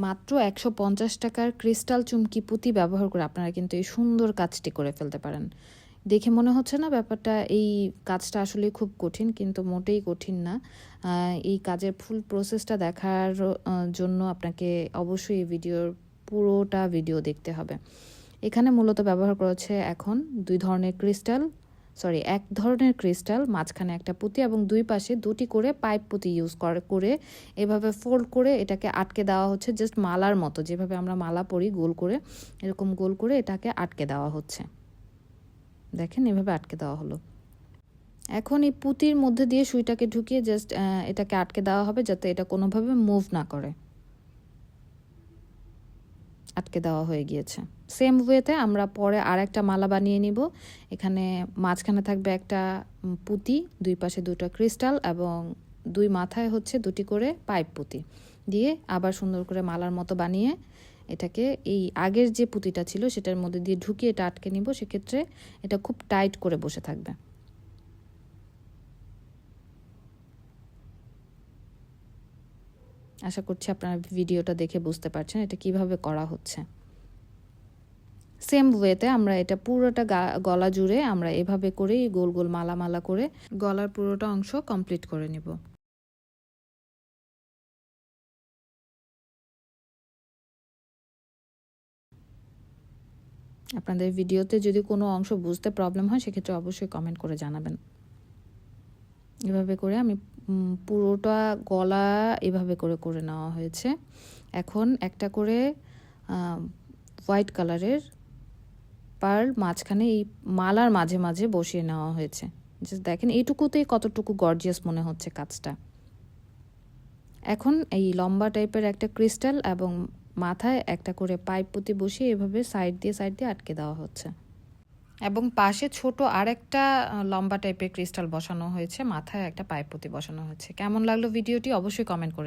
মাত্র 150 টাকার ক্রিস্টাল চুমকি পুঁতি ব্যবহার করে আপনারা কিন্তু এই সুন্দর কাজটি করে ফেলতে পারেন। দেখে মনে হচ্ছে না ব্যাপারটা, এই কাজটা আসলে খুব কঠিন, কিন্তু মোটেই কঠিন না। এই কাজের ফুল প্রসেসটা দেখার জন্য আপনাকে অবশ্যই এই পুরোটা ভিডিও দেখতে হবে। এখানে মূলত ব্যবহার করা হচ্ছে এখন এক ধরনের ক্রিস্টাল, মাঝখানে একটা পুঁতি এবং দুই পাশে দুটি করে পাইপ পুঁতি ইউজ করে এভাবে ফোল্ড করে এটাকে আটকে দেওয়া হচ্ছে, জাস্ট মালার মতো, যেভাবে আমরা মালা পরি গোল করে, এরকম গোল করে এটাকে আটকে দেওয়া হচ্ছে। দেখেন এভাবে আটকে দেওয়া হলো। এখন এই পুঁতির মধ্যে দিয়ে সুইটাকে ঢুকিয়ে জাস্ট এটাকে আটকে দেওয়া হবে, যাতে এটা কোনোভাবে মুভ না করে। আটকে দেওয়া হয়ে গিয়েছে। সেম ওয়েতে আমরা পরে আর একটা মালা বানিয়ে নিব। এখানে মাঝখানে থাকবে একটা পুঁতি, দুই পাশে দুটো ক্রিস্টাল এবং দুই মাথায় হচ্ছে দুটি করে পাইপ পুঁতি দিয়ে আবার সুন্দর করে মালার মতো বানিয়ে এটাকে এই আগের যে পুঁতিটা ছিল সেটার মধ্যে দিয়ে ঢুকিয়ে এটা আটকে নিব। সেক্ষেত্রে এটা খুব টাইট করে বসে থাকবে। আশা করছি আপনারা ভিডিওটা দেখে বুঝতে পারছেন এটা কিভাবে করা হচ্ছে। সেম ওয়েতে আমরা এটা পুরোটা গলা জুড়ে আমরা এভাবে করেই গোল গোল মালা করে গলার পুরোটা অংশ কমপ্লিট করে নিব। আপনাদের ভিডিওতে যদি কোনো অংশ বুঝতে প্রবলেম হয় সেক্ষেত্রে অবশ্যই কমেন্ট করে জানাবেন। এভাবে করে আমি পুরোটা গলা এভাবে করে নেওয়া হয়েছে। এখন একটা করে হোয়াইট কালারের পার্ল মাঝখানে এই মালার মাঝে মাঝে বসিয়ে নেওয়া হয়েছে। জাস্ট দেখেন এইটুকুতেই কতটুকু গর্জিয়াস মনে হচ্ছে কাজটা। এখন এই লম্বা টাইপের একটা ক্রিস্টাল এবং মাথায় একটা করে পাইপ পুঁতি বসিয়ে এভাবে সাইড দিয়ে আটকে দেওয়া হচ্ছে এবং পাশে ছোট আরেকটা লম্বা টাইপের ক্রিস্টাল বসানো হয়েছে, মাথায় একটা পাইপ পুঁতি বসানো হয়েছে। কেমন লাগলো ভিডিওটি অবশ্যই কমেন্ট করে